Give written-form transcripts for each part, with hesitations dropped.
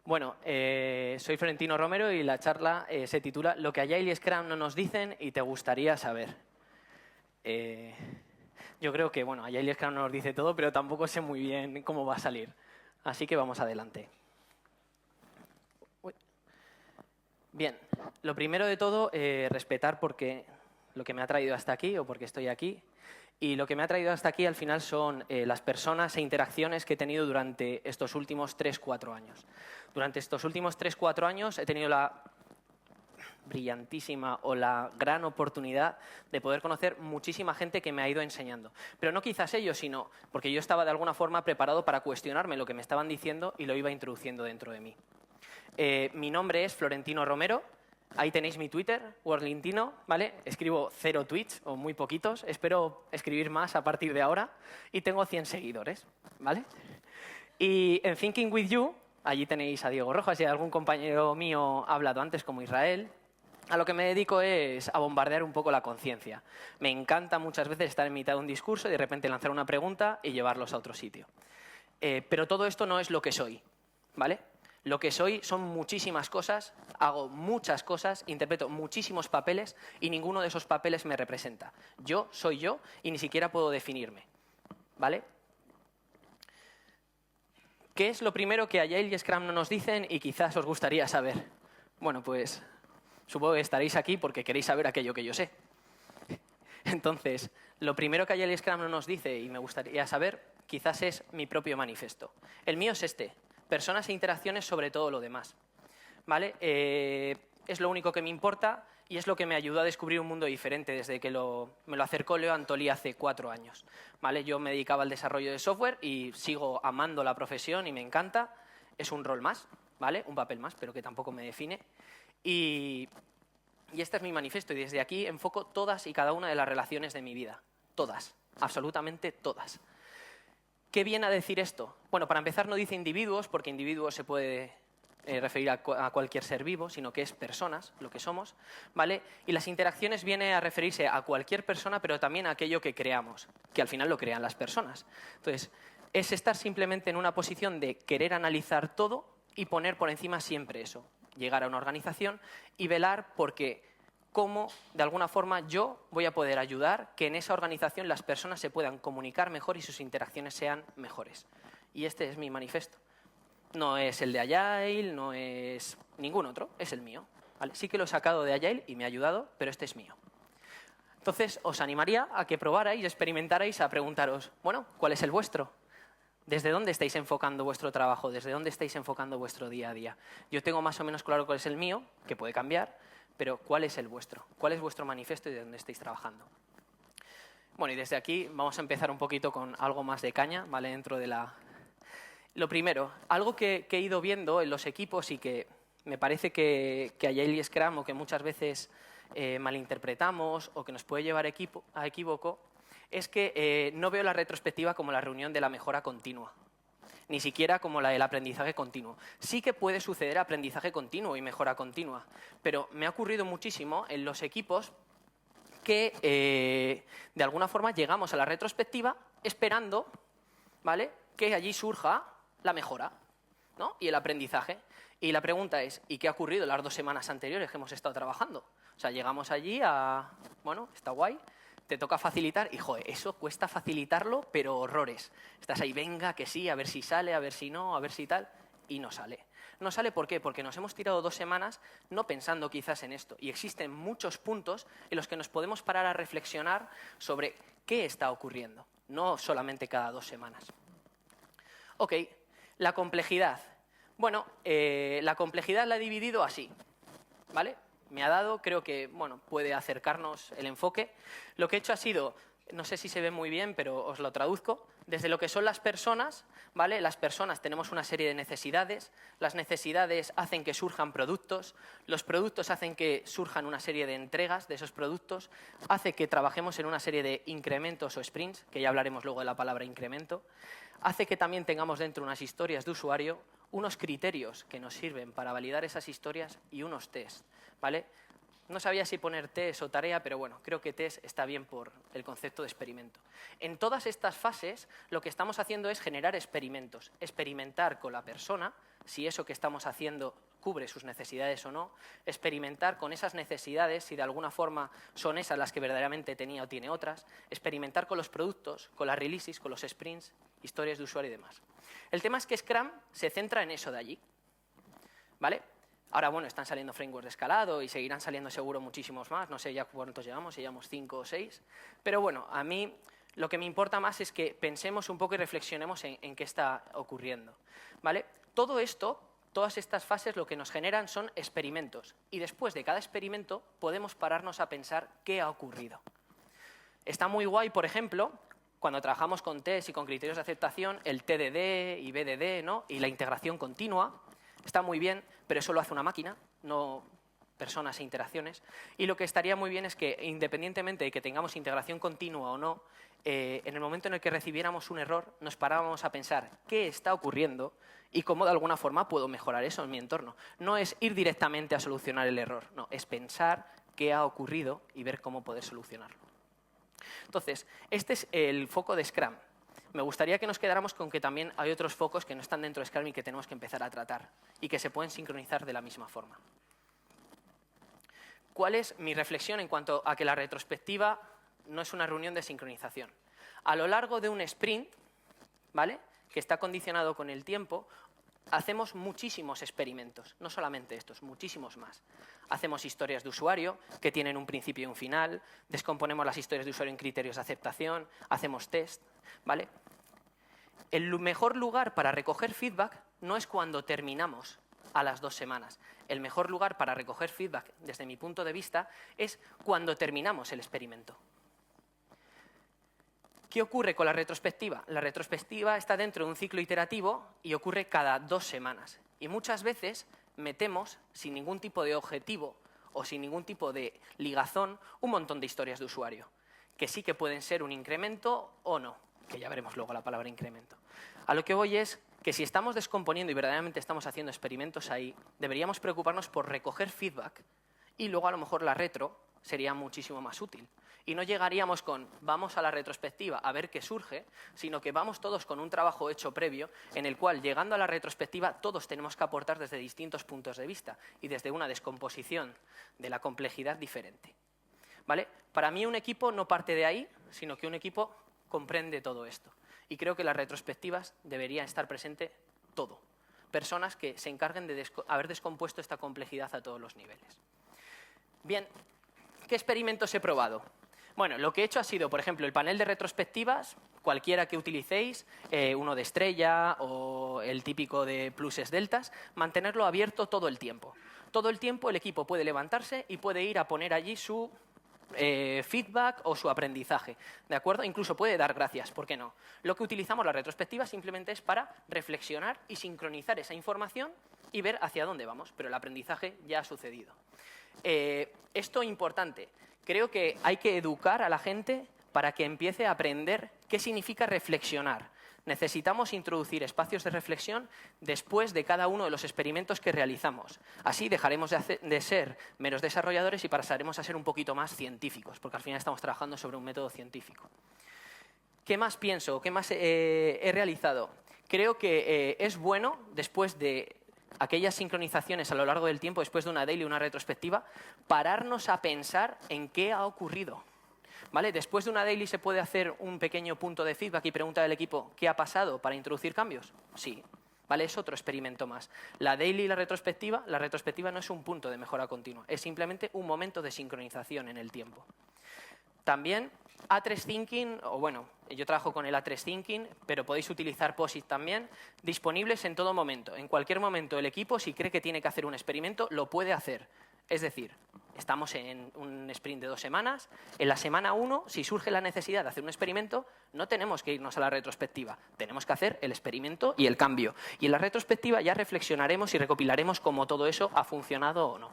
Bueno, soy Florentino Romero y la charla se titula Lo que Agile y Scrum no nos dicen y te gustaría saber. Yo creo que, bueno, Agile y Scrum no nos dice todo, pero tampoco sé muy bien cómo va a salir. Así que vamos adelante. Uy. Bien, lo primero de todo, respetar porque lo que me ha traído hasta aquí o porque estoy aquí. Y lo que me ha traído hasta aquí al final son las personas e interacciones que he tenido durante estos últimos 3-4 años. Durante estos últimos 3-4 años he tenido la brillantísima o la gran oportunidad de poder conocer muchísima gente que me ha ido enseñando. Pero no quizás ellos, sino porque yo estaba de alguna forma preparado para cuestionarme lo que me estaban diciendo y lo iba introduciendo dentro de mí. Mi nombre es Florentino Romero. Ahí tenéis mi Twitter, Worlintino, ¿vale? Escribo 0 tweets, o muy poquitos. Espero escribir más a partir de ahora. Y tengo 100 seguidores, ¿vale? Y en Thinking With You, allí tenéis a Diego Rojas y algún compañero mío ha hablado antes, como Israel. A lo que me dedico es a bombardear un poco la conciencia. Me encanta muchas veces estar en mitad de un discurso y de repente lanzar una pregunta y llevarlos a otro sitio. Pero todo esto no es lo que soy, ¿vale? Lo que soy son muchísimas cosas, hago muchas cosas, interpreto muchísimos papeles y ninguno de esos papeles me representa. Yo soy yo y ni siquiera puedo definirme, ¿vale? ¿Qué es lo primero que Agile y Scrum no nos dicen y quizás os gustaría saber? Bueno, pues supongo que estaréis aquí porque queréis saber aquello que yo sé. Entonces, lo primero que Agile y Scrum no nos dice y me gustaría saber quizás es mi propio manifiesto. El mío es este. Personas e interacciones sobre todo lo demás, ¿vale? Es lo único que me importa y es lo que me ayudó a descubrir un mundo diferente desde que me lo acercó Leo Antolí hace 4 años, ¿vale? Yo me dedicaba al desarrollo de software y sigo amando la profesión y me encanta. Es un rol más, ¿vale? Un papel más, pero que tampoco me define. Y este es mi manifiesto y desde aquí enfoco todas y cada una de las relaciones de mi vida. Todas, absolutamente todas. ¿Qué viene a decir esto? Bueno, para empezar no dice individuos, porque individuos se puede referir a cualquier ser vivo, sino que es personas, lo que somos, ¿vale? Y las interacciones viene a referirse a cualquier persona, pero también a aquello que creamos, que al final lo crean las personas. Entonces, es estar simplemente en una posición de querer analizar todo y poner por encima siempre eso. Llegar a una organización y velar porque cómo, de alguna forma, yo voy a poder ayudar que en esa organización las personas se puedan comunicar mejor y sus interacciones sean mejores. Y este es mi manifiesto. No es el de Agile, no es ningún otro, es el mío, ¿vale? Sí que lo he sacado de Agile y me ha ayudado, pero este es mío. Entonces, os animaría a que probarais, experimentarais, a preguntaros, bueno, ¿cuál es el vuestro? ¿Desde dónde estáis enfocando vuestro trabajo? ¿Desde dónde estáis enfocando vuestro día a día? Yo tengo más o menos claro cuál es el mío, que puede cambiar, pero ¿cuál es el vuestro? ¿Cuál es vuestro manifiesto y de dónde estáis trabajando? Bueno, y desde aquí vamos a empezar un poquito con algo más de caña, ¿vale? Dentro de la... Lo primero, algo que he ido viendo en los equipos y que me parece que Agile y Scrum, o que muchas veces malinterpretamos o que nos puede llevar a equívoco, es que no veo la retrospectiva como la reunión de la mejora continua, ni siquiera como la del aprendizaje continuo. Sí que puede suceder aprendizaje continuo y mejora continua, pero me ha ocurrido muchísimo en los equipos que de alguna forma llegamos a la retrospectiva esperando, ¿vale?, que allí surja la mejora, ¿no?, y el aprendizaje. Y la pregunta es, ¿y qué ha ocurrido en las 2 semanas anteriores que hemos estado trabajando? O sea, llegamos allí a, bueno, está guay, te toca facilitar y, joder, eso cuesta facilitarlo, pero horrores. Estás ahí, venga, que sí, a ver si sale, a ver si no, a ver si tal, y no sale. No sale, ¿por qué? Porque nos hemos tirado 2 semanas no pensando quizás en esto. Y existen muchos puntos en los que nos podemos parar a reflexionar sobre qué está ocurriendo, no solamente cada 2 semanas. Ok, la complejidad. Bueno, la complejidad la he dividido así, ¿vale? Me ha dado, creo que, bueno, puede acercarnos el enfoque. Lo que he hecho ha sido, no sé si se ve muy bien, pero os lo traduzco, desde lo que son las personas, ¿vale? Las personas tenemos una serie de necesidades, las necesidades hacen que surjan productos, los productos hacen que surjan una serie de entregas de esos productos, hace que trabajemos en una serie de incrementos o sprints, que ya hablaremos luego de la palabra incremento, hace que también tengamos dentro unas historias de usuario, unos criterios que nos sirven para validar esas historias y unos test, ¿vale? No sabía si poner test o tarea, pero bueno, creo que test está bien por el concepto de experimento. En todas estas fases, lo que estamos haciendo es generar experimentos. Experimentar con la persona, si eso que estamos haciendo cubre sus necesidades o no. Experimentar con esas necesidades, si de alguna forma son esas las que verdaderamente tenía o tiene otras. Experimentar con los productos, con las releases, con los sprints, historias de usuario y demás. El tema es que Scrum se centra en eso de allí, ¿vale? Ahora, bueno, están saliendo frameworks de escalado y seguirán saliendo seguro muchísimos más. No sé ya cuántos llevamos, si llevamos 5 o 6. Pero bueno, a mí lo que me importa más es que pensemos un poco y reflexionemos en qué está ocurriendo, ¿vale? Todo esto, todas estas fases lo que nos generan son experimentos. Y después de cada experimento podemos pararnos a pensar qué ha ocurrido. Está muy guay, por ejemplo, cuando trabajamos con test y con criterios de aceptación, el TDD y BDD, ¿no? Y la integración continua. Está muy bien, pero eso lo hace una máquina, no personas e interacciones. Y lo que estaría muy bien es que, independientemente de que tengamos integración continua o no, en el momento en el que recibiéramos un error, nos parábamos a pensar qué está ocurriendo y cómo de alguna forma puedo mejorar eso en mi entorno. No es ir directamente a solucionar el error, no, es pensar qué ha ocurrido y ver cómo poder solucionarlo. Entonces, este es el foco de Scrum. Me gustaría que nos quedáramos con que también hay otros focos que no están dentro de Scrum y que tenemos que empezar a tratar y que se pueden sincronizar de la misma forma. ¿Cuál es mi reflexión en cuanto a que la retrospectiva no es una reunión de sincronización? A lo largo de un sprint, ¿vale?, que está condicionado con el tiempo, hacemos muchísimos experimentos, no solamente estos, muchísimos más. Hacemos historias de usuario que tienen un principio y un final, descomponemos las historias de usuario en criterios de aceptación, hacemos test, ¿vale? El mejor lugar para recoger feedback no es cuando terminamos a las 2 semanas. El mejor lugar para recoger feedback, desde mi punto de vista, es cuando terminamos el experimento. ¿Qué ocurre con la retrospectiva? La retrospectiva está dentro de un ciclo iterativo y ocurre cada 2 semanas. Y muchas veces metemos, sin ningún tipo de objetivo o sin ningún tipo de ligazón, un montón de historias de usuario, que sí que pueden ser un incremento o no, que ya veremos luego la palabra incremento. A lo que voy es que si estamos descomponiendo y verdaderamente estamos haciendo experimentos ahí, deberíamos preocuparnos por recoger feedback y luego a lo mejor la retro sería muchísimo más útil. Y no llegaríamos con vamos a la retrospectiva a ver qué surge, sino que vamos todos con un trabajo hecho previo en el cual, llegando a la retrospectiva, todos tenemos que aportar desde distintos puntos de vista y desde una descomposición de la complejidad diferente, ¿vale? Para mí un equipo no parte de ahí, sino que un equipo comprende todo esto. Y creo que en las retrospectivas debería estar presente todo. Personas que se encarguen de haber descompuesto esta complejidad a todos los niveles. Bien, ¿qué experimentos he probado? Bueno, lo que he hecho ha sido, por ejemplo, el panel de retrospectivas, cualquiera que utilicéis, uno de estrella o el típico de pluses deltas, mantenerlo abierto todo el tiempo. Todo el tiempo el equipo puede levantarse y puede ir a poner allí su feedback o su aprendizaje, ¿de acuerdo? Incluso puede dar gracias, ¿por qué no? Lo que utilizamos la retrospectiva simplemente es para reflexionar y sincronizar esa información y ver hacia dónde vamos, pero el aprendizaje ya ha sucedido. Esto es importante. Creo que hay que educar a la gente para que empiece a aprender qué significa reflexionar. Necesitamos introducir espacios de reflexión después de cada uno de los experimentos que realizamos. Así dejaremos de ser meros desarrolladores y pasaremos a ser un poquito más científicos, porque al final estamos trabajando sobre un método científico. ¿Qué más pienso? ¿Qué más he realizado? Creo que es bueno, después de aquellas sincronizaciones a lo largo del tiempo, después de una daily o una retrospectiva, pararnos a pensar en qué ha ocurrido. ¿Vale? Después de una daily se puede hacer un pequeño punto de feedback y preguntar al equipo ¿qué ha pasado para introducir cambios? Sí. ¿Vale? Es otro experimento más. La daily y la retrospectiva no es un punto de mejora continua, es simplemente un momento de sincronización en el tiempo. También A3 Thinking, o bueno, yo trabajo con el A3 Thinking, pero podéis utilizar POSIT también, disponibles en todo momento. En cualquier momento el equipo, si cree que tiene que hacer un experimento, lo puede hacer. Es decir, estamos en un sprint de 2 semanas, en la semana 1, si surge la necesidad de hacer un experimento, no tenemos que irnos a la retrospectiva, tenemos que hacer el experimento y el cambio. Y en la retrospectiva ya reflexionaremos y recopilaremos cómo todo eso ha funcionado o no.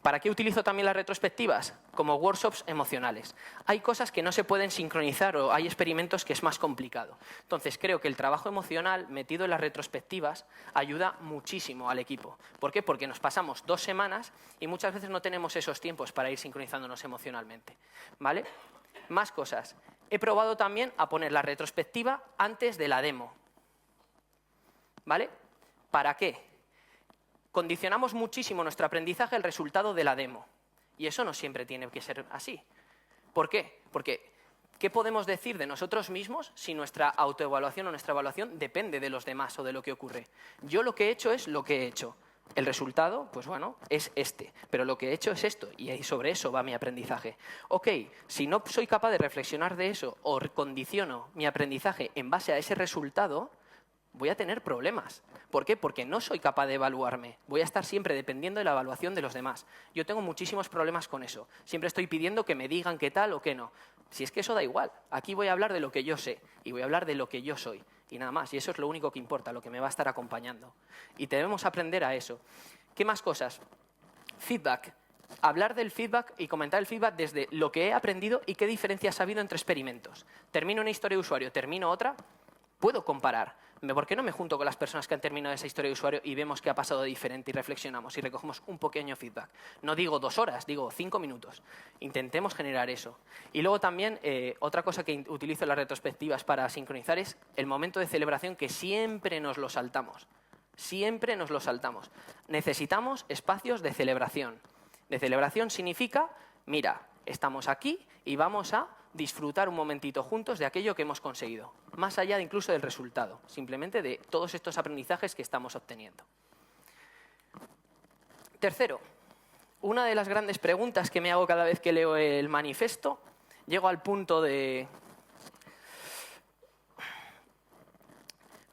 ¿Para qué utilizo también las retrospectivas? Como workshops emocionales. Hay cosas que no se pueden sincronizar o hay experimentos que es más complicado. Entonces, creo que el trabajo emocional metido en las retrospectivas ayuda muchísimo al equipo. ¿Por qué? Porque nos pasamos 2 semanas y muchas veces no tenemos esos tiempos para ir sincronizándonos emocionalmente, ¿vale? Más cosas. He probado también a poner la retrospectiva antes de la demo, ¿vale? ¿Para qué? Condicionamos muchísimo nuestro aprendizaje al resultado de la demo. Y eso no siempre tiene que ser así. ¿Por qué? Porque ¿qué podemos decir de nosotros mismos si nuestra autoevaluación o nuestra evaluación depende de los demás o de lo que ocurre? Yo lo que he hecho es lo que he hecho. El resultado, pues bueno, es este. Pero lo que he hecho es esto y sobre eso va mi aprendizaje. Ok, si no soy capaz de reflexionar de eso o condiciono mi aprendizaje en base a ese resultado, voy a tener problemas. ¿Por qué? Porque no soy capaz de evaluarme. Voy a estar siempre dependiendo de la evaluación de los demás. Yo tengo muchísimos problemas con eso. Siempre estoy pidiendo que me digan qué tal o qué no. Si es que eso da igual. Aquí voy a hablar de lo que yo sé y voy a hablar de lo que yo soy. Y nada más. Y eso es lo único que importa, lo que me va a estar acompañando. Y debemos aprender a eso. ¿Qué más cosas? Feedback. Hablar del feedback y comentar el feedback desde lo que he aprendido y qué diferencias ha habido entre experimentos. Termino una historia de usuario, termino otra, puedo comparar. ¿Por qué no me junto con las personas que han terminado esa historia de usuario y vemos qué ha pasado diferente y reflexionamos y recogemos un pequeño feedback? No digo 2 horas, digo 5 minutos. Intentemos generar eso. Y luego también, otra cosa que utilizo en las retrospectivas para sincronizar es el momento de celebración que siempre nos lo saltamos. Siempre nos lo saltamos. Necesitamos espacios de celebración. De celebración significa, mira, estamos aquí y vamos a disfrutar un momentito juntos de aquello que hemos conseguido, más allá de incluso del resultado, simplemente de todos estos aprendizajes que estamos obteniendo. Tercero, una de las grandes preguntas que me hago cada vez que leo el manifiesto, llego al punto de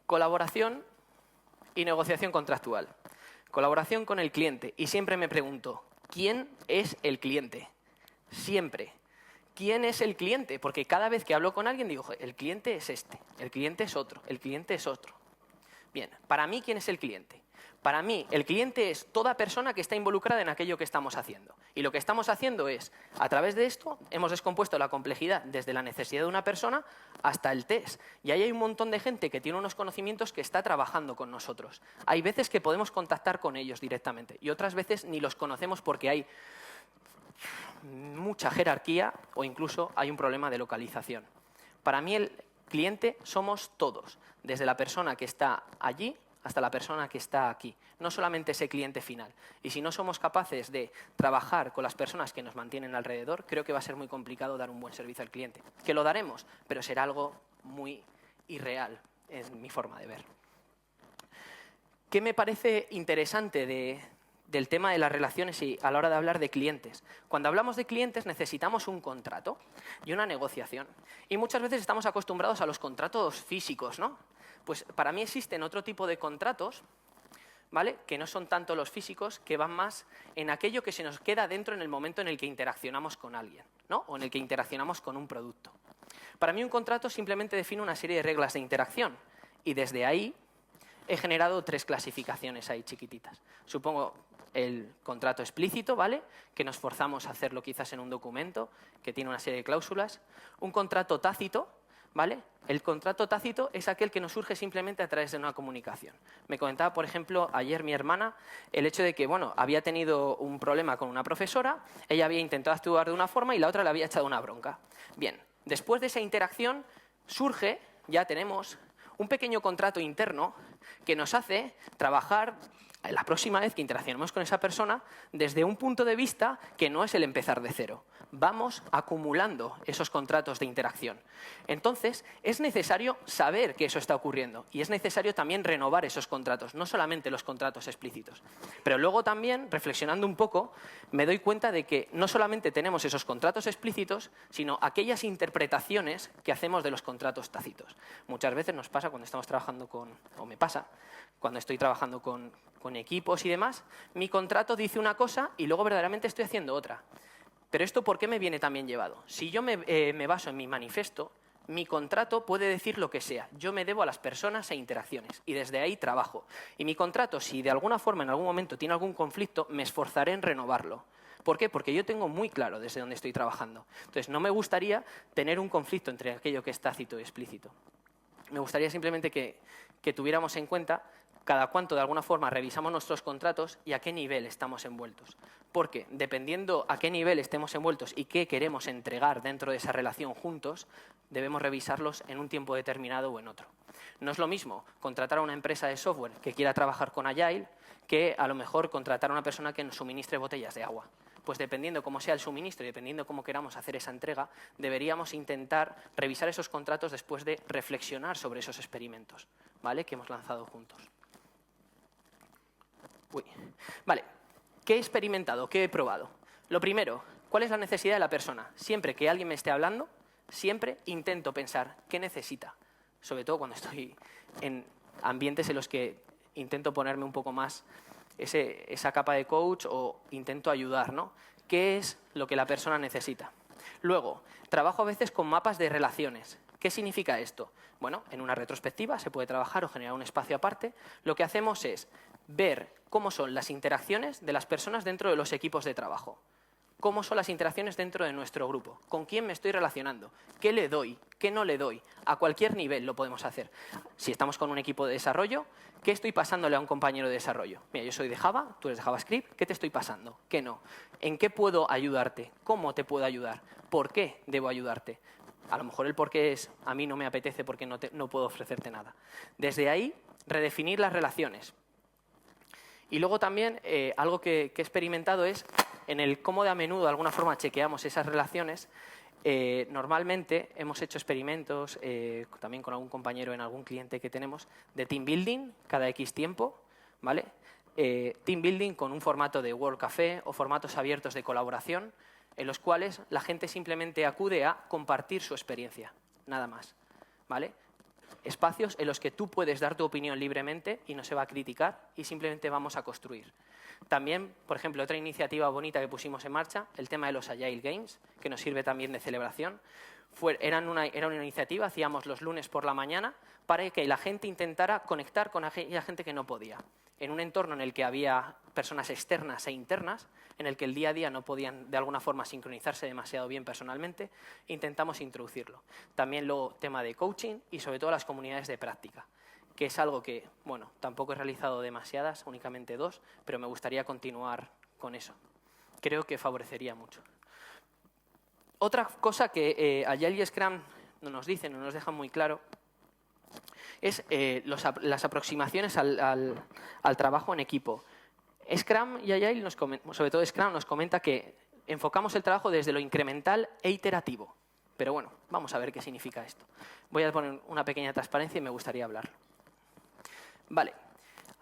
colaboración y negociación contractual. Colaboración con el cliente. Y siempre me pregunto, ¿quién es el cliente? Siempre. ¿Quién es el cliente? Porque cada vez que hablo con alguien digo, el cliente es este, el cliente es otro, el cliente es otro. Bien, para mí, ¿quién es el cliente? Para mí, el cliente es toda persona que está involucrada en aquello que estamos haciendo. Y lo que estamos haciendo es, a través de esto, hemos descompuesto la complejidad desde la necesidad de una persona hasta el test. Y ahí hay un montón de gente que tiene unos conocimientos que está trabajando con nosotros. Hay veces que podemos contactar con ellos directamente y otras veces ni los conocemos porque hay mucha jerarquía o incluso hay un problema de localización. Para mí el cliente somos todos, desde la persona que está allí hasta la persona que está aquí, no solamente ese cliente final. Y si no somos capaces de trabajar con las personas que nos mantienen alrededor, creo que va a ser muy complicado dar un buen servicio al cliente. Que lo daremos, pero será algo muy irreal en mi forma de ver. ¿Qué me parece interesante del tema de las relaciones y a la hora de hablar de clientes? Cuando hablamos de clientes necesitamos un contrato y una negociación. Y muchas veces estamos acostumbrados a los contratos físicos, ¿no? Pues para mí existen otro tipo de contratos, ¿vale? Que no son tanto los físicos, que van más en aquello que se nos queda dentro en el momento en el que interaccionamos con alguien, ¿no? O en el que interaccionamos con un producto. Para mí un contrato simplemente define una serie de reglas de interacción y desde ahí he generado 3 clasificaciones ahí chiquititas. Supongo el contrato explícito, ¿vale? Que nos forzamos a hacerlo quizás en un documento que tiene una serie de cláusulas. Un contrato tácito, ¿vale? El contrato tácito es aquel que nos surge simplemente a través de una comunicación. Me comentaba, por ejemplo, ayer mi hermana el hecho de que, bueno, había tenido un problema con una profesora, ella había intentado actuar de una forma y la otra le había echado una bronca. Bien, después de esa interacción surge, ya tenemos un pequeño contrato interno que nos hace trabajar la próxima vez que interaccionemos con esa persona desde un punto de vista que no es el empezar de cero. Vamos acumulando esos contratos de interacción. Entonces, es necesario saber que eso está ocurriendo y es necesario también renovar esos contratos, no solamente los contratos explícitos. Pero luego también, reflexionando un poco, me doy cuenta de que no solamente tenemos esos contratos explícitos, sino aquellas interpretaciones que hacemos de los contratos tácitos. Muchas veces nos pasa cuando estamos trabajando o me pasa, cuando estoy trabajando con equipos y demás, mi contrato dice una cosa y luego verdaderamente estoy haciendo otra. Pero esto, ¿por qué me viene también llevado? Si yo me baso en mi manifiesto, mi contrato puede decir lo que sea. Yo me debo a las personas e interacciones y desde ahí trabajo. Y mi contrato, si de alguna forma en algún momento tiene algún conflicto, me esforzaré en renovarlo. ¿Por qué? Porque yo tengo muy claro desde dónde estoy trabajando. Entonces, no me gustaría tener un conflicto entre aquello que es tácito y explícito. Me gustaría simplemente que tuviéramos en cuenta cada cuánto, de alguna forma, revisamos nuestros contratos y a qué nivel estamos envueltos. Porque dependiendo a qué nivel estemos envueltos y qué queremos entregar dentro de esa relación juntos, debemos revisarlos en un tiempo determinado o en otro. No es lo mismo contratar a una empresa de software que quiera trabajar con Agile que a lo mejor contratar a una persona que nos suministre botellas de agua. Pues dependiendo cómo sea el suministro y dependiendo cómo queramos hacer esa entrega, deberíamos intentar revisar esos contratos después de reflexionar sobre esos experimentos, ¿vale?, que hemos lanzado juntos. Vale, ¿qué he experimentado? ¿Qué he probado? Lo primero, ¿cuál es la necesidad de la persona? Siempre que alguien me esté hablando, siempre intento pensar qué necesita. Sobre todo cuando estoy en ambientes en los que intento ponerme un poco más esa capa de coach o intento ayudar, ¿no? ¿Qué es lo que la persona necesita? Luego, trabajo a veces con mapas de relaciones. ¿Qué significa esto? Bueno, en una retrospectiva se puede trabajar o generar un espacio aparte. Lo que hacemos es ver cómo son las interacciones de las personas dentro de los equipos de trabajo. Cómo son las interacciones dentro de nuestro grupo. ¿Con quién me estoy relacionando? ¿Qué le doy? ¿Qué no le doy? A cualquier nivel lo podemos hacer. Si estamos con un equipo de desarrollo, ¿qué estoy pasándole a un compañero de desarrollo? Mira, yo soy de Java, tú eres de JavaScript, ¿qué te estoy pasando? ¿Qué no? ¿En qué puedo ayudarte? ¿Cómo te puedo ayudar? ¿Por qué debo ayudarte? A lo mejor el por qué es, a mí no me apetece porque no puedo ofrecerte nada. Desde ahí, redefinir las relaciones. Y luego también, algo que he experimentado es, en el cómo de a menudo, de alguna forma, chequeamos esas relaciones. Normalmente hemos hecho experimentos, también con algún compañero en algún cliente que tenemos, de team building cada X tiempo, ¿vale? Team building con un formato de World Café o formatos abiertos de colaboración, en los cuales la gente simplemente acude a compartir su experiencia, nada más, ¿vale? Espacios en los que tú puedes dar tu opinión libremente y no se va a criticar y simplemente vamos a construir. También, por ejemplo, otra iniciativa bonita que pusimos en marcha, el tema de los Agile Games, que nos sirve también de celebración. Era una iniciativa, hacíamos los lunes por la mañana, para que la gente intentara conectar con aquella gente que no podía. En un entorno en el que había personas externas e internas, en el que el día a día no podían de alguna forma sincronizarse demasiado bien personalmente, intentamos introducirlo. También luego tema de coaching y sobre todo las comunidades de práctica, que es algo que, bueno, tampoco he realizado demasiadas, únicamente 2, pero me gustaría continuar con eso. Creo que favorecería mucho. Otra cosa que Agile y Scrum no nos dicen, no nos dejan muy claro, es las aproximaciones al trabajo en equipo. Scrum y Agile, sobre todo Scrum, nos comenta que enfocamos el trabajo desde lo incremental e iterativo. Pero bueno, vamos a ver qué significa esto. Voy a poner una pequeña transparencia y me gustaría hablarlo. Vale,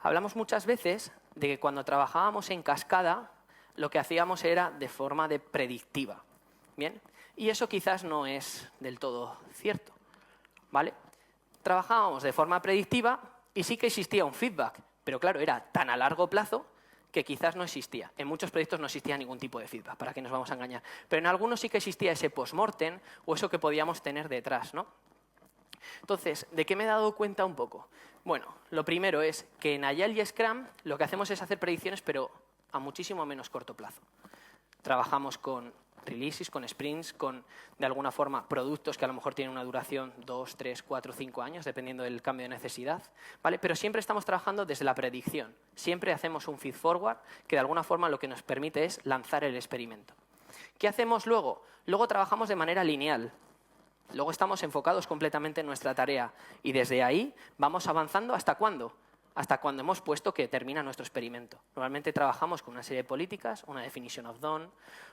hablamos muchas veces de que cuando trabajábamos en cascada, lo que hacíamos era de forma predictiva. ¿Bien? Y eso quizás no es del todo cierto, ¿vale? Trabajábamos de forma predictiva y sí que existía un feedback, pero claro, era tan a largo plazo que quizás no existía. En muchos proyectos no existía ningún tipo de feedback, ¿para qué nos vamos a engañar? Pero en algunos sí que existía ese post-mortem o eso que podíamos tener detrás, ¿no? Entonces, ¿de qué me he dado cuenta un poco? Bueno, lo primero es que en Agile y Scrum lo que hacemos es hacer predicciones, pero a muchísimo menos corto plazo. Trabajamos con releases, con sprints, con, de alguna forma, productos que a lo mejor tienen una duración 2, 3, 4, 5 años, dependiendo del cambio de necesidad, ¿vale? Pero siempre estamos trabajando desde la predicción. Siempre hacemos un feed forward que, de alguna forma, lo que nos permite es lanzar el experimento. ¿Qué hacemos luego? Luego trabajamos de manera lineal. Luego estamos enfocados completamente en nuestra tarea y desde ahí vamos avanzando ¿hasta cuándo? Hasta cuando hemos puesto que termina nuestro experimento. Normalmente trabajamos con una serie de políticas, una definition of done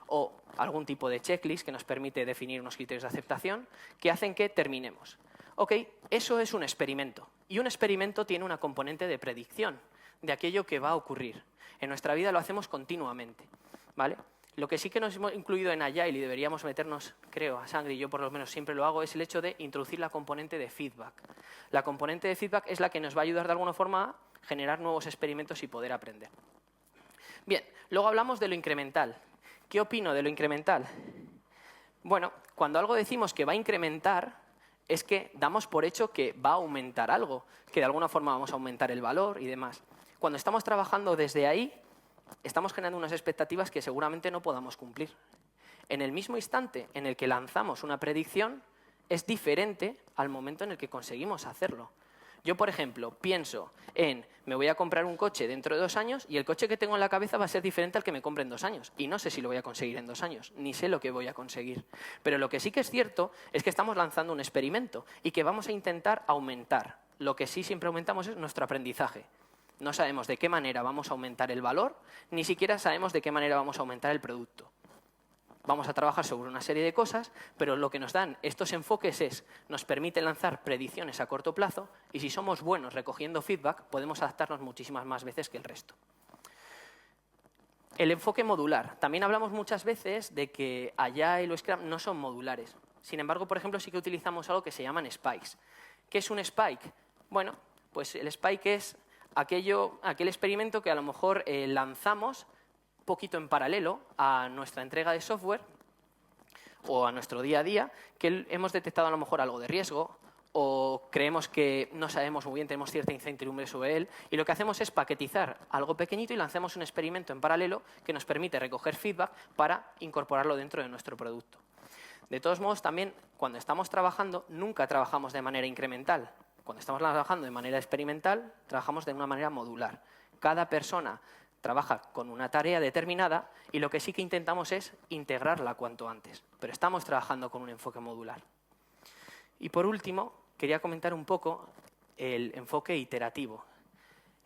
o algún tipo de checklist que nos permite definir unos criterios de aceptación que hacen que terminemos. Ok, eso es un experimento y un experimento tiene una componente de predicción de aquello que va a ocurrir. En nuestra vida lo hacemos continuamente, ¿vale? Lo que sí que nos hemos incluido en Agile y deberíamos meternos, creo, a sangre, y yo por lo menos siempre lo hago, es el hecho de introducir la componente de feedback. La componente de feedback es la que nos va a ayudar de alguna forma a generar nuevos experimentos y poder aprender. Bien, luego hablamos de lo incremental. ¿Qué opino de lo incremental? Bueno, cuando algo decimos que va a incrementar, es que damos por hecho que va a aumentar algo, que de alguna forma vamos a aumentar el valor y demás. Cuando estamos trabajando desde ahí, estamos generando unas expectativas que seguramente no podamos cumplir. En el mismo instante en el que lanzamos una predicción, es diferente al momento en el que conseguimos hacerlo. Yo, por ejemplo, pienso en me voy a comprar un coche dentro de 2 años y el coche que tengo en la cabeza va a ser diferente al que me compre en 2 años. Y no sé si lo voy a conseguir en 2 años, ni sé lo que voy a conseguir. Pero lo que sí que es cierto es que estamos lanzando un experimento y que vamos a intentar aumentar. Lo que sí siempre aumentamos es nuestro aprendizaje. No sabemos de qué manera vamos a aumentar el valor, ni siquiera sabemos de qué manera vamos a aumentar el producto. Vamos a trabajar sobre una serie de cosas, pero lo que nos dan estos enfoques nos permite lanzar predicciones a corto plazo y si somos buenos recogiendo feedback, podemos adaptarnos muchísimas más veces que el resto. El enfoque modular. También hablamos muchas veces de que Agile o Scrum no son modulares. Sin embargo, por ejemplo, sí que utilizamos algo que se llaman spikes. ¿Qué es un spike? Bueno, pues el spike es aquel experimento que a lo mejor lanzamos poquito en paralelo a nuestra entrega de software o a nuestro día a día, que hemos detectado a lo mejor algo de riesgo o creemos que no sabemos muy bien, tenemos cierta incertidumbre sobre él, y lo que hacemos es paquetizar algo pequeñito y lanzamos un experimento en paralelo que nos permite recoger feedback para incorporarlo dentro de nuestro producto. De todos modos, también cuando estamos trabajando, nunca trabajamos de manera incremental. Cuando estamos trabajando de manera experimental, trabajamos de una manera modular. Cada persona trabaja con una tarea determinada y lo que sí que intentamos es integrarla cuanto antes. Pero estamos trabajando con un enfoque modular. Y por último, quería comentar un poco el enfoque iterativo.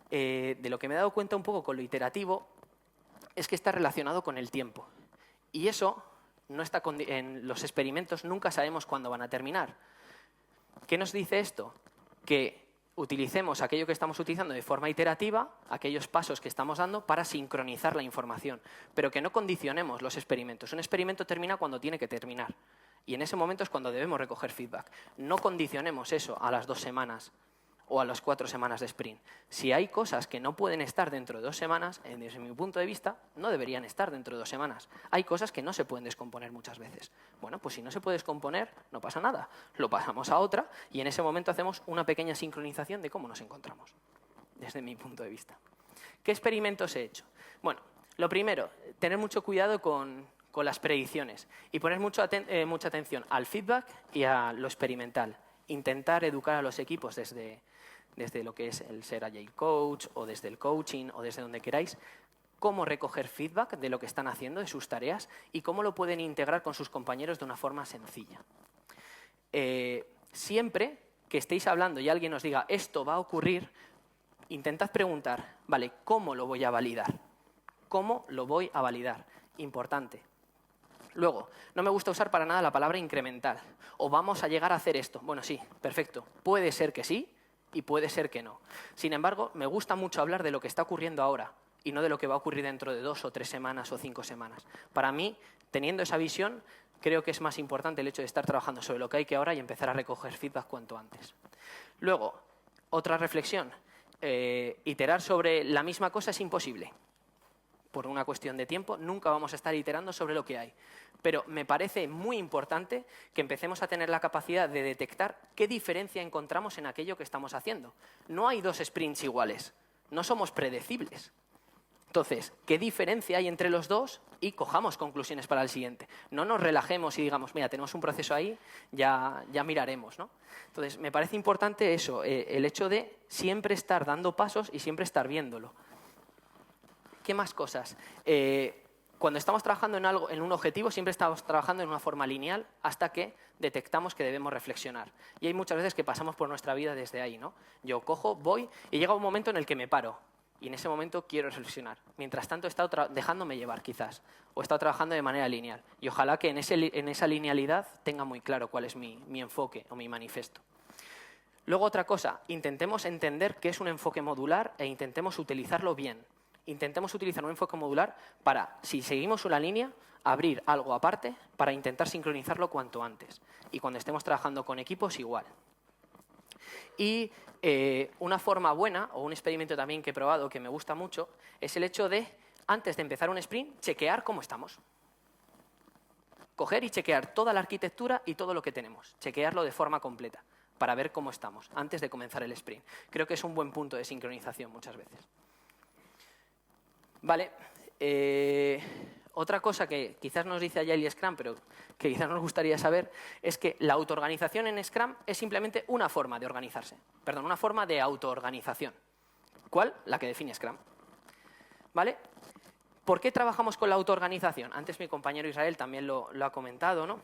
De lo que me he dado cuenta un poco con lo iterativo es que está relacionado con el tiempo. Y eso no está en los experimentos, nunca sabemos cuándo van a terminar. ¿Qué nos dice esto? Que utilicemos aquello que estamos utilizando de forma iterativa, aquellos pasos que estamos dando para sincronizar la información, pero que no condicionemos los experimentos. Un experimento termina cuando tiene que terminar y en ese momento es cuando debemos recoger feedback. No condicionemos eso a las 2 semanas o a las 4 semanas de sprint. Si hay cosas que no pueden estar dentro de 2 semanas, desde mi punto de vista, no deberían estar dentro de 2 semanas. Hay cosas que no se pueden descomponer muchas veces. Bueno, pues si no se puede descomponer, no pasa nada. Lo pasamos a otra y en ese momento hacemos una pequeña sincronización de cómo nos encontramos, desde mi punto de vista. ¿Qué experimentos he hecho? Bueno, lo primero, tener mucho cuidado con las predicciones y poner mucha atención al feedback y a lo experimental. Intentar educar a los equipos desde lo que es el ser Agile Coach o desde el coaching o desde donde queráis, cómo recoger feedback de lo que están haciendo, de sus tareas y cómo lo pueden integrar con sus compañeros de una forma sencilla. Siempre que estéis hablando y alguien os diga esto va a ocurrir, intentad preguntar, vale, ¿cómo lo voy a validar? ¿Cómo lo voy a validar? Importante. Luego, no me gusta usar para nada la palabra incremental. O vamos a llegar a hacer esto. Bueno, sí, perfecto. Puede ser que sí y puede ser que no. Sin embargo, me gusta mucho hablar de lo que está ocurriendo ahora y no de lo que va a ocurrir dentro de 2 o 3 semanas o 5 semanas. Para mí, teniendo esa visión, creo que es más importante el hecho de estar trabajando sobre lo que hay que ahora y empezar a recoger feedback cuanto antes. Luego, otra reflexión. Iterar sobre la misma cosa es imposible. Por una cuestión de tiempo, nunca vamos a estar iterando sobre lo que hay. Pero me parece muy importante que empecemos a tener la capacidad de detectar qué diferencia encontramos en aquello que estamos haciendo. No hay 2 sprints iguales, no somos predecibles. Entonces, ¿qué diferencia hay entre los dos? Y cojamos conclusiones para el siguiente. No nos relajemos y digamos, mira, tenemos un proceso ahí, ya miraremos, ¿no? Entonces, me parece importante eso, el hecho de siempre estar dando pasos y siempre estar viéndolo. ¿Qué más cosas? Cuando estamos trabajando en un objetivo, siempre estamos trabajando en una forma lineal hasta que detectamos que debemos reflexionar. Y hay muchas veces que pasamos por nuestra vida desde ahí, ¿no? Yo cojo, voy y llega un momento en el que me paro. Y en ese momento quiero reflexionar. Mientras tanto he estado dejándome llevar, quizás. O he estado trabajando de manera lineal. Y ojalá que en esa linealidad tenga muy claro cuál es mi enfoque o mi manifiesto. Luego otra cosa, intentemos entender qué es un enfoque modular e intentemos utilizarlo bien. Intentemos utilizar un enfoque modular para, si seguimos una línea, abrir algo aparte para intentar sincronizarlo cuanto antes. Y cuando estemos trabajando con equipos, igual. Y una forma buena, o un experimento también que he probado que me gusta mucho, es el hecho de, antes de empezar un sprint, chequear cómo estamos. Coger y chequear toda la arquitectura y todo lo que tenemos. Chequearlo de forma completa para ver cómo estamos antes de comenzar el sprint. Creo que es un buen punto de sincronización muchas veces. Vale, otra cosa que quizás nos dice Agile y Scrum, pero que quizás nos gustaría saber, es que la autoorganización en Scrum es simplemente una forma de organizarse. Perdón, una forma de autoorganización. ¿Cuál? La que define Scrum. ¿Vale? ¿Por qué trabajamos con la autoorganización? Antes mi compañero Israel también lo ha comentado, ¿no?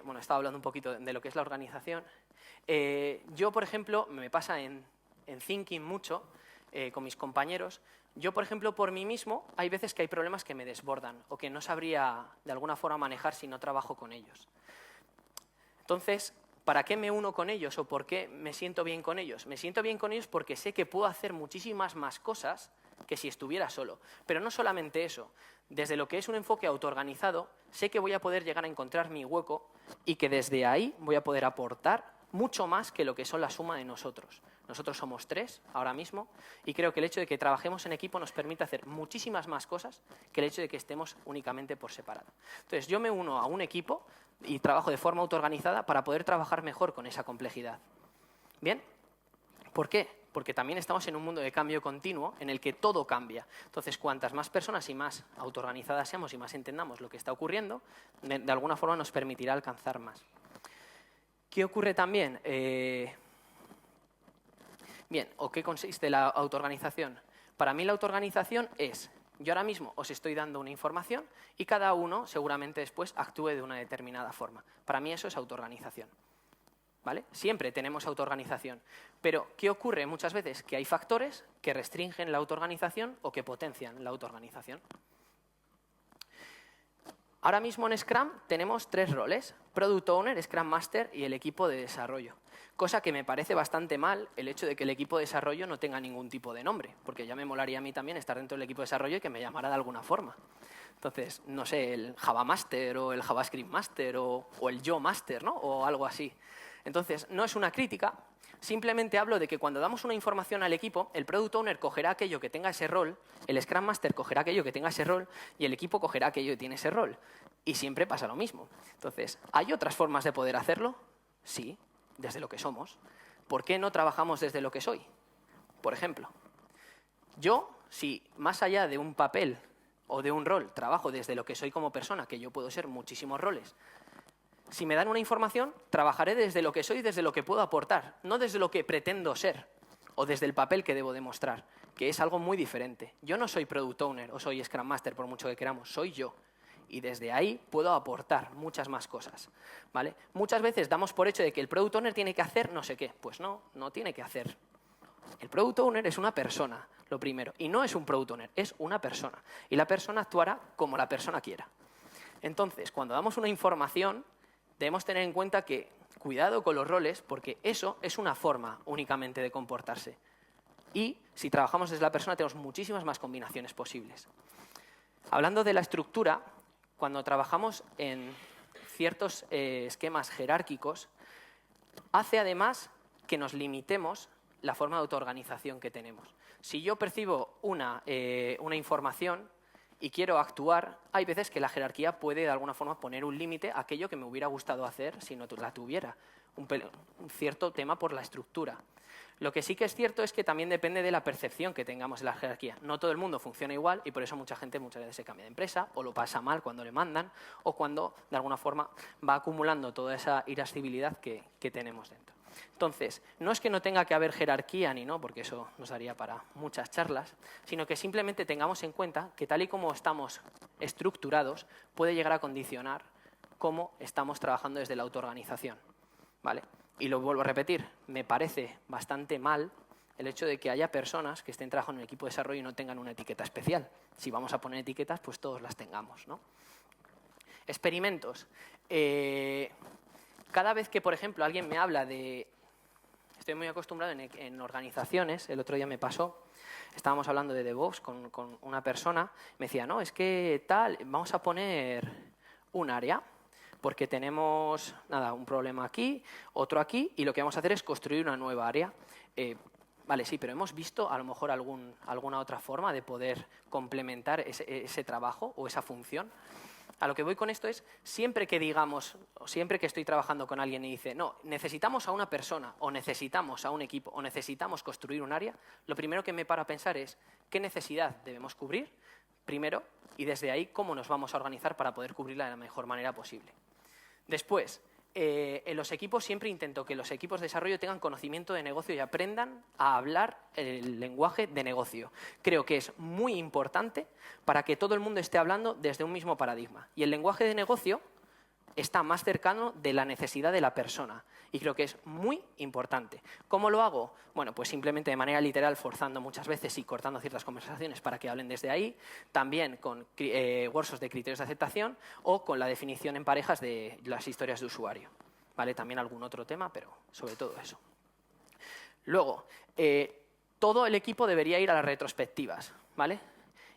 Bueno, estaba hablando un poquito de lo que es la organización. Yo, por ejemplo, me pasa en Thinking mucho con mis compañeros. Yo, por ejemplo, por mí mismo, hay veces que hay problemas que me desbordan o que no sabría de alguna forma manejar si no trabajo con ellos. Entonces, ¿para qué me uno con ellos o por qué me siento bien con ellos? Me siento bien con ellos porque sé que puedo hacer muchísimas más cosas que si estuviera solo. Pero no solamente eso. Desde lo que es un enfoque autoorganizado, sé que voy a poder llegar a encontrar mi hueco y que desde ahí voy a poder aportar mucho más que lo que son la suma de nosotros. Nosotros somos 3 ahora mismo y creo que el hecho de que trabajemos en equipo nos permite hacer muchísimas más cosas que el hecho de que estemos únicamente por separado. Entonces, yo me uno a un equipo y trabajo de forma autoorganizada para poder trabajar mejor con esa complejidad. ¿Bien? ¿Por qué? Porque también estamos en un mundo de cambio continuo en el que todo cambia. Entonces, cuantas más personas y más autoorganizadas seamos y más entendamos lo que está ocurriendo, de alguna forma nos permitirá alcanzar más. ¿Qué ocurre también? Bien, ¿o qué consiste la autoorganización? Para mí la autoorganización es, yo ahora mismo os estoy dando una información y cada uno seguramente después actúe de una determinada forma. Para mí eso es autoorganización. ¿Vale? Siempre tenemos autoorganización. Pero, ¿qué ocurre muchas veces? Que hay factores que restringen la autoorganización o que potencian la autoorganización. Ahora mismo en Scrum tenemos 3 roles: Product Owner, Scrum Master y el equipo de desarrollo. Cosa que me parece bastante mal el hecho de que el equipo de desarrollo no tenga ningún tipo de nombre, porque ya me molaría a mí también estar dentro del equipo de desarrollo y que me llamara de alguna forma. Entonces, no sé, el Java Master o el JavaScript Master o el Yo Master, ¿no? O algo así. Entonces, no es una crítica, simplemente hablo de que cuando damos una información al equipo, el Product Owner cogerá aquello que tenga ese rol, el Scrum Master cogerá aquello que tenga ese rol y el equipo cogerá aquello que tiene ese rol. Y siempre pasa lo mismo. Entonces, ¿hay otras formas de poder hacerlo? Sí, desde lo que somos. ¿Por qué no trabajamos desde lo que soy? Por ejemplo, yo, si más allá de un papel o de un rol trabajo desde lo que soy como persona, que yo puedo ser muchísimos roles, si me dan una información, trabajaré desde lo que soy y desde lo que puedo aportar, no desde lo que pretendo ser o desde el papel que debo demostrar, que es algo muy diferente. Yo no soy Product Owner o soy Scrum Master, por mucho que queramos, soy yo. Y desde ahí puedo aportar muchas más cosas, ¿vale? Muchas veces damos por hecho de que el Product Owner tiene que hacer no sé qué. Pues no, no tiene que hacer. El Product Owner es una persona, lo primero. Y no es un Product Owner, es una persona. Y la persona actuará como la persona quiera. Entonces, cuando damos una información, debemos tener en cuenta que, cuidado con los roles, porque eso es una forma únicamente de comportarse. Y si trabajamos desde la persona, tenemos muchísimas más combinaciones posibles. Hablando de la estructura, cuando trabajamos en ciertos esquemas jerárquicos, hace además que nos limitemos la forma de autoorganización que tenemos. Si yo percibo una información y quiero actuar, hay veces que la jerarquía puede de alguna forma poner un límite a aquello que me hubiera gustado hacer si no la tuviera. Un cierto tema por la estructura. Lo que sí que es cierto es que también depende de la percepción que tengamos de la jerarquía. No todo el mundo funciona igual y por eso mucha gente muchas veces se cambia de empresa o lo pasa mal cuando le mandan o cuando de alguna forma va acumulando toda esa irascibilidad que tenemos dentro. Entonces, no es que no tenga que haber jerarquía ni no, porque eso nos daría para muchas charlas, sino que simplemente tengamos en cuenta que tal y como estamos estructurados puede llegar a condicionar cómo estamos trabajando desde la autoorganización, ¿vale? Y lo vuelvo a repetir, me parece bastante mal el hecho de que haya personas que estén trabajando en el equipo de desarrollo y no tengan una etiqueta especial. Si vamos a poner etiquetas, pues todos las tengamos, ¿no? Experimentos. Cada vez que, por ejemplo, alguien me habla de... Estoy muy acostumbrado en organizaciones, el otro día me pasó, estábamos hablando de DevOps con una persona, me decía, no, es que tal, vamos a poner un área, porque tenemos un problema aquí, otro aquí, y lo que vamos a hacer es construir una nueva área. Vale, sí, pero hemos visto a lo mejor alguna otra forma de poder complementar ese trabajo o esa función. A lo que voy con esto es, siempre que digamos, o siempre que estoy trabajando con alguien y dice, no, necesitamos a una persona, o necesitamos a un equipo, o necesitamos construir un área, lo primero que me paro a pensar es, ¿qué necesidad debemos cubrir? primero, y desde ahí cómo nos vamos a organizar para poder cubrirla de la mejor manera posible. Después, en los equipos siempre intento que los equipos de desarrollo tengan conocimiento de negocio y aprendan a hablar el lenguaje de negocio. Creo que es muy importante para que todo el mundo esté hablando desde un mismo paradigma. Y el lenguaje de negocio está más cercano de la necesidad de la persona. Y creo que es muy importante. ¿Cómo lo hago? Bueno, pues simplemente de manera literal, forzando muchas veces y cortando ciertas conversaciones para que hablen desde ahí. También con workshops de criterios de aceptación o con la definición en parejas de las historias de usuario. ¿Vale? También algún otro tema, pero sobre todo eso. Luego, todo el equipo debería ir a las retrospectivas, ¿vale?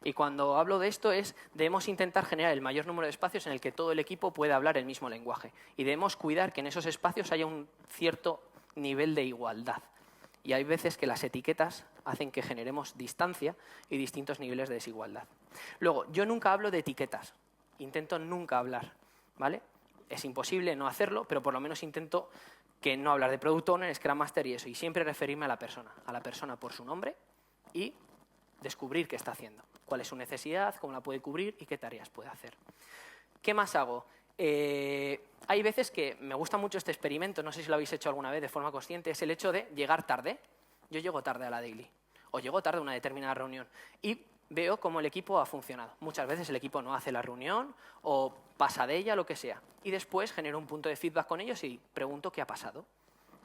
Y cuando hablo de esto debemos intentar generar el mayor número de espacios en el que todo el equipo pueda hablar el mismo lenguaje. Y debemos cuidar que en esos espacios haya un cierto nivel de igualdad. Y hay veces que las etiquetas hacen que generemos distancia y distintos niveles de desigualdad. Luego, yo nunca hablo de etiquetas. Intento nunca hablar, ¿vale? Es imposible no hacerlo, pero por lo menos intento que no hablar de Product Owner, Scrum Master y eso. Y siempre referirme a la persona por su nombre y descubrir qué está haciendo, cuál es su necesidad, cómo la puede cubrir y qué tareas puede hacer. ¿Qué más hago? Hay veces que me gusta mucho este experimento, no sé si lo habéis hecho alguna vez de forma consciente, es el hecho de llegar tarde. Yo llego tarde a la daily o llego tarde a una determinada reunión y veo cómo el equipo ha funcionado. Muchas veces el equipo no hace la reunión o pasa de ella, lo que sea. Y después genero un punto de feedback con ellos y pregunto qué ha pasado.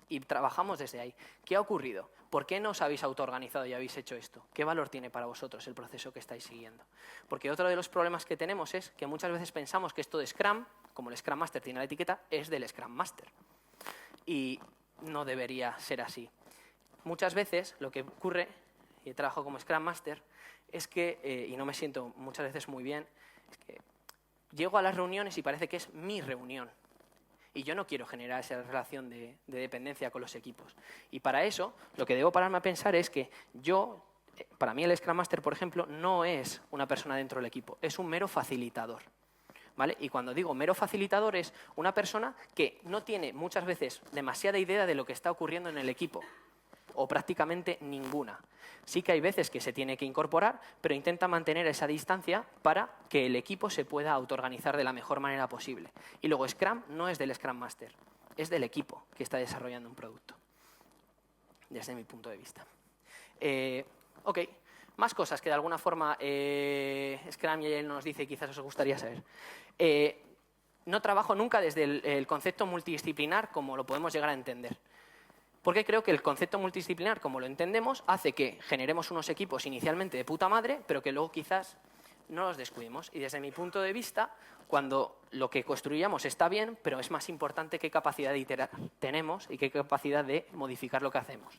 Y trabajamos desde ahí. ¿Qué ha ocurrido? ¿Por qué no os habéis autoorganizado y habéis hecho esto? ¿Qué valor tiene para vosotros el proceso que estáis siguiendo? Porque otro de los problemas que tenemos es que muchas veces pensamos que esto de Scrum, como el Scrum Master tiene la etiqueta, es del Scrum Master. Y no debería ser así. Muchas veces lo que ocurre, y trabajo como Scrum Master, es que, y no me siento muchas veces muy bien, es que llego a las reuniones y parece que es mi reunión. Y yo no quiero generar esa relación de dependencia con los equipos. Y para eso, lo que debo pararme a pensar es que para mí el Scrum Master, por ejemplo, no es una persona dentro del equipo, es un mero facilitador. ¿Vale? Y cuando digo mero facilitador es una persona que no tiene muchas veces demasiada idea de lo que está ocurriendo en el equipo, o prácticamente ninguna. Sí que hay veces que se tiene que incorporar, pero intenta mantener esa distancia para que el equipo se pueda autoorganizar de la mejor manera posible. Y luego Scrum no es del Scrum Master, es del equipo que está desarrollando un producto, desde mi punto de vista. Ok, más cosas que de alguna forma Scrum y él nos dice y quizás os gustaría saber. No trabajo nunca desde el concepto multidisciplinar como lo podemos llegar a entender. Porque creo que el concepto multidisciplinar, como lo entendemos, hace que generemos unos equipos inicialmente de puta madre, pero que luego quizás no los descuidemos. Y desde mi punto de vista, cuando lo que construyamos está bien, pero es más importante qué capacidad de iterar tenemos y qué capacidad de modificar lo que hacemos.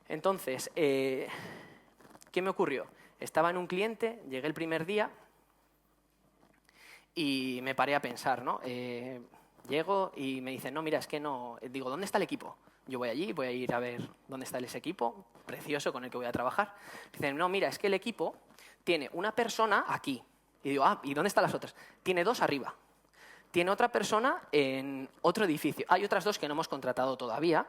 Entonces, ¿qué me ocurrió? Estaba en un cliente, llegué el primer día y me paré a pensar, ¿no? Llego y me dicen, no, mira, es que no... Digo, ¿dónde está el equipo? Yo voy allí, voy a ir a ver dónde está ese equipo precioso con el que voy a trabajar. Dicen, no, mira, es que el equipo tiene una persona aquí. Y digo, ¿y dónde están las otras? Tiene 2 arriba. Tiene otra persona en otro edificio. Hay otras 2 que no hemos contratado todavía.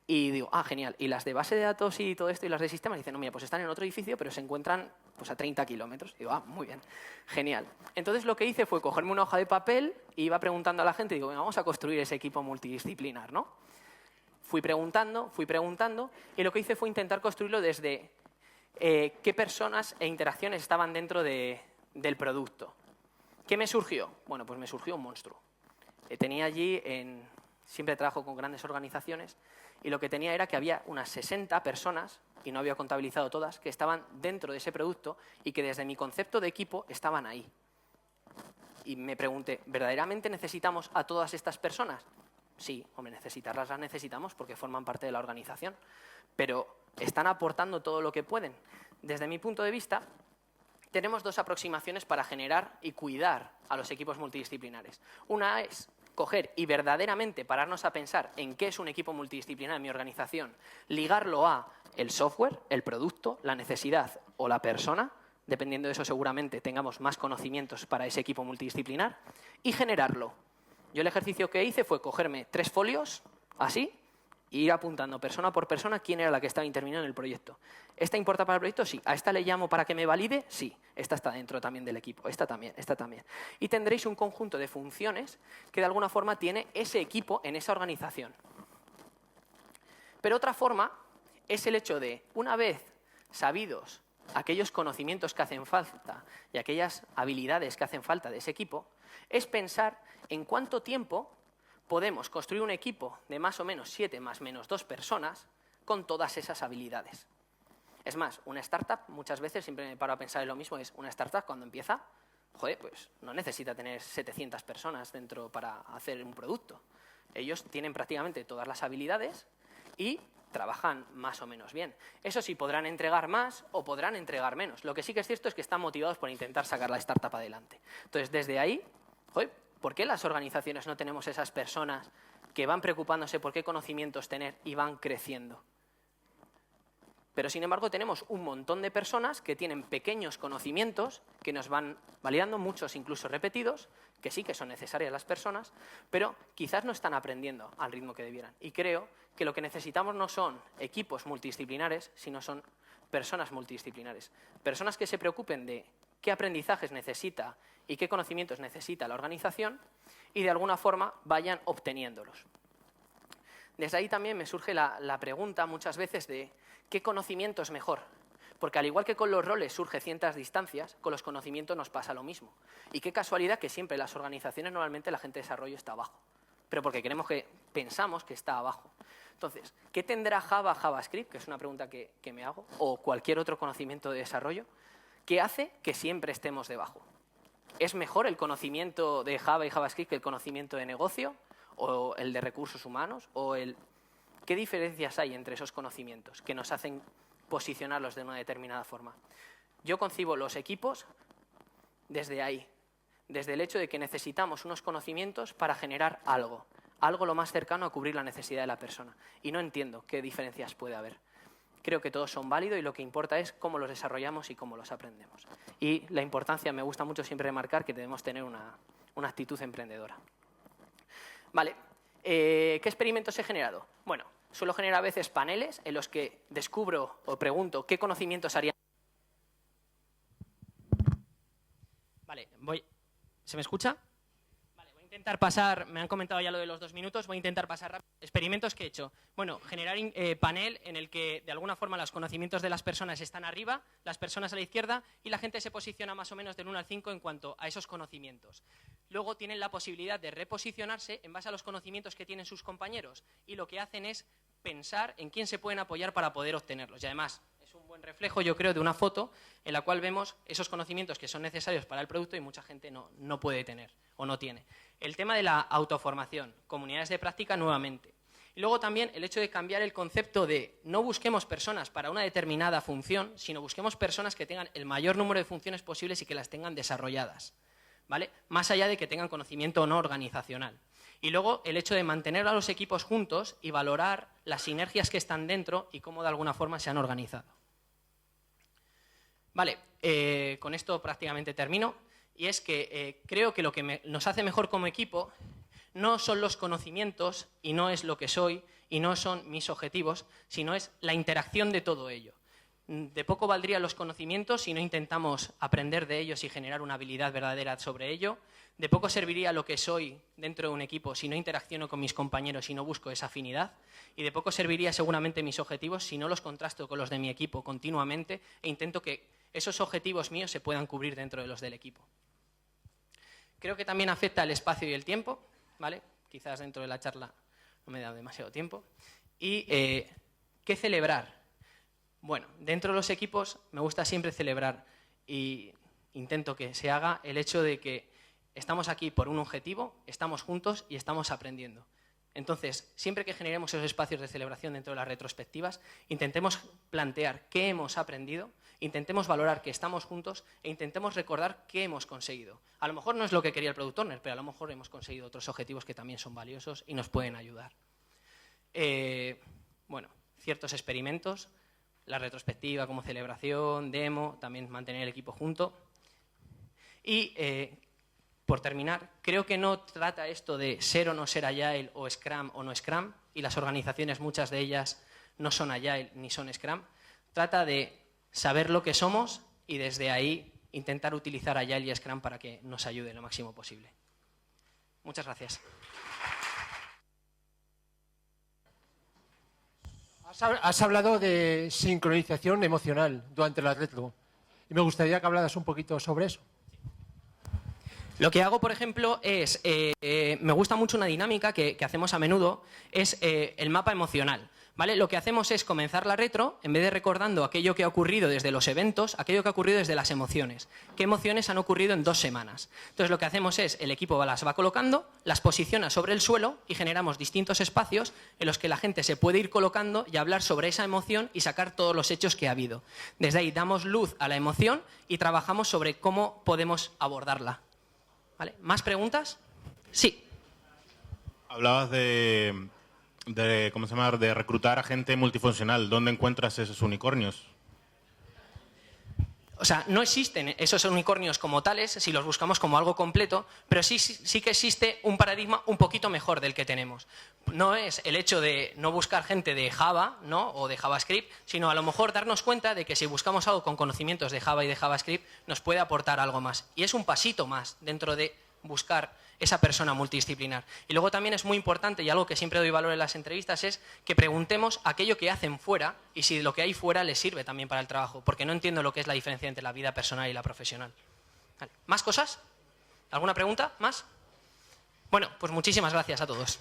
Y digo, genial. Y las de base de datos y todo esto y las de sistemas dicen, no, mira, pues están en otro edificio, pero se encuentran pues, a 30 kilómetros. Digo, muy bien, genial. Entonces lo que hice fue cogerme una hoja de papel e iba preguntando a la gente, digo, venga, vamos a construir ese equipo multidisciplinar, ¿no? Fui preguntando, y lo que hice fue intentar construirlo desde qué personas e interacciones estaban dentro del producto. ¿Qué me surgió? Bueno, pues me surgió un monstruo. Tenía allí, siempre trabajo con grandes organizaciones, y lo que tenía era que había unas 60 personas, y no había contabilizado todas, que estaban dentro de ese producto y que desde mi concepto de equipo estaban ahí. Y me pregunté, ¿verdaderamente necesitamos a todas estas personas? Sí, hombre, necesitarlas las necesitamos porque forman parte de la organización, pero están aportando todo lo que pueden. Desde mi punto de vista, tenemos 2 aproximaciones para generar y cuidar a los equipos multidisciplinares. Una es coger y verdaderamente pararnos a pensar en qué es un equipo multidisciplinar en mi organización, ligarlo a el software, el producto, la necesidad o la persona, dependiendo de eso seguramente tengamos más conocimientos para ese equipo multidisciplinar, y generarlo. Yo el ejercicio que hice fue cogerme 3 folios, así, y ir apuntando persona por persona quién era la que estaba interviniendo en el proyecto. ¿Esta importa para el proyecto? Sí. ¿A esta le llamo para que me valide? Sí. Esta está dentro también del equipo. Esta también, esta también. Y tendréis un conjunto de funciones que de alguna forma tiene ese equipo en esa organización. Pero otra forma es el hecho de, una vez sabidos aquellos conocimientos que hacen falta y aquellas habilidades que hacen falta de ese equipo, es pensar en cuánto tiempo podemos construir un equipo de más o menos 7 más menos 2 personas con todas esas habilidades. Es más, una startup, muchas veces, siempre me paro a pensar en lo mismo, es una startup cuando empieza, joder, pues no necesita tener 700 personas dentro para hacer un producto. Ellos tienen prácticamente todas las habilidades y trabajan más o menos bien. Eso sí, podrán entregar más o podrán entregar menos. Lo que sí que es cierto es que están motivados por intentar sacar la startup adelante. Entonces, desde ahí, joder, ¿por qué las organizaciones no tenemos esas personas que van preocupándose por qué conocimientos tener y van creciendo? Pero, sin embargo, tenemos un montón de personas que tienen pequeños conocimientos que nos van validando, muchos incluso repetidos, que sí que son necesarias las personas, pero quizás no están aprendiendo al ritmo que debieran. Y creo que lo que necesitamos no son equipos multidisciplinares, sino son personas multidisciplinares. Personas que se preocupen de qué aprendizajes necesita y qué conocimientos necesita la organización y de alguna forma vayan obteniéndolos. Desde ahí también me surge la pregunta muchas veces de ¿qué conocimiento es mejor? Porque al igual que con los roles surge ciertas distancias, con los conocimientos nos pasa lo mismo. Y qué casualidad que siempre en las organizaciones normalmente la gente de desarrollo está abajo, pero porque pensamos que está abajo. Entonces, ¿qué tendrá Java, JavaScript? Que es una pregunta que me hago, o cualquier otro conocimiento de desarrollo, que hace que siempre estemos debajo. ¿Es mejor el conocimiento de Java y JavaScript que el conocimiento de negocio? ¿O el de recursos humanos? ¿Qué diferencias hay entre esos conocimientos que nos hacen posicionarlos de una determinada forma? Yo concibo los equipos desde ahí, desde el hecho de que necesitamos unos conocimientos para generar algo lo más cercano a cubrir la necesidad de la persona. Y no entiendo qué diferencias puede haber. Creo que todos son válidos y lo que importa es cómo los desarrollamos y cómo los aprendemos. Y la importancia, me gusta mucho siempre remarcar que debemos tener una actitud emprendedora. Vale, ¿qué experimentos he generado? Bueno, suelo generar a veces paneles en los que descubro o pregunto qué conocimientos harían. Vale, ¿se me escucha? Vale, voy a intentar pasar, me han comentado ya lo de los 2 minutos, voy a intentar pasar rápido. Experimentos que he hecho. Bueno, generar panel en el que de alguna forma los conocimientos de las personas están arriba, las personas a la izquierda y la gente se posiciona más o menos del 1 al 5 en cuanto a esos conocimientos. Luego tienen la posibilidad de reposicionarse en base a los conocimientos que tienen sus compañeros y lo que hacen es pensar en quién se pueden apoyar para poder obtenerlos. Y además es un buen reflejo, yo creo, de una foto en la cual vemos esos conocimientos que son necesarios para el producto y mucha gente no puede tener o no tiene. El tema de la autoformación, comunidades de práctica nuevamente. Y luego también el hecho de cambiar el concepto de no busquemos personas para una determinada función, sino busquemos personas que tengan el mayor número de funciones posibles y que las tengan desarrolladas, ¿vale? Más allá de que tengan conocimiento o no organizacional. Y luego el hecho de mantener a los equipos juntos y valorar las sinergias que están dentro y cómo de alguna forma se han organizado. Vale, con esto prácticamente termino. Y es que creo que lo que nos hace mejor como equipo no son los conocimientos y no es lo que soy y no son mis objetivos, sino es la interacción de todo ello. De poco valdrían los conocimientos si no intentamos aprender de ellos y generar una habilidad verdadera sobre ello. De poco serviría lo que soy dentro de un equipo si no interacciono con mis compañeros y no busco esa afinidad. Y de poco serviría seguramente mis objetivos si no los contrasto con los de mi equipo continuamente e intento que esos objetivos míos se puedan cubrir dentro de los del equipo. Creo que también afecta el espacio y el tiempo, ¿vale? Quizás dentro de la charla no me da demasiado tiempo. Y ¿qué celebrar? Bueno, dentro de los equipos me gusta siempre celebrar y intento que se haga el hecho de que estamos aquí por un objetivo, estamos juntos y estamos aprendiendo. Entonces, siempre que generemos esos espacios de celebración dentro de las retrospectivas, intentemos plantear qué hemos aprendido, intentemos valorar que estamos juntos e intentemos recordar qué hemos conseguido. A lo mejor no es lo que quería el Product Owner, pero a lo mejor hemos conseguido otros objetivos que también son valiosos y nos pueden ayudar. Bueno, ciertos experimentos, la retrospectiva como celebración, demo, también mantener el equipo junto. Y por terminar, creo que no trata esto de ser o no ser Agile o Scrum o no Scrum, y las organizaciones, muchas de ellas, no son Agile ni son Scrum. Trata de saber lo que somos y desde ahí intentar utilizar Agile y Scrum para que nos ayude lo máximo posible. Muchas gracias. Has hablado de sincronización emocional durante el reto y me gustaría que hablaras un poquito sobre eso. Lo que hago, por ejemplo, es, me gusta mucho una dinámica que hacemos a menudo, es el mapa emocional. ¿Vale? Lo que hacemos es comenzar la retro, en vez de recordando aquello que ha ocurrido desde los eventos, aquello que ha ocurrido desde las emociones. ¿Qué emociones han ocurrido en 2 semanas? Entonces lo que hacemos es, el equipo las va colocando, las posiciona sobre el suelo y generamos distintos espacios en los que la gente se puede ir colocando y hablar sobre esa emoción y sacar todos los hechos que ha habido. Desde ahí damos luz a la emoción y trabajamos sobre cómo podemos abordarla. ¿Vale? ¿Más preguntas? Sí. Hablabas de ¿cómo se llama?, de reclutar a gente multifuncional. ¿Dónde encuentras esos unicornios? O sea, no existen esos unicornios como tales si los buscamos como algo completo, pero sí que existe un paradigma un poquito mejor del que tenemos. No es el hecho de no buscar gente de Java, ¿no?, o de JavaScript, sino a lo mejor darnos cuenta de que si buscamos algo con conocimientos de Java y de JavaScript nos puede aportar algo más. Y es un pasito más dentro de buscar esa persona multidisciplinar. Y luego también es muy importante, y algo que siempre doy valor en las entrevistas, es que preguntemos aquello que hacen fuera y si lo que hay fuera les sirve también para el trabajo, porque no entiendo lo que es la diferencia entre la vida personal y la profesional. Vale. ¿Más cosas? ¿Alguna pregunta? ¿Más? Bueno, pues muchísimas gracias a todos.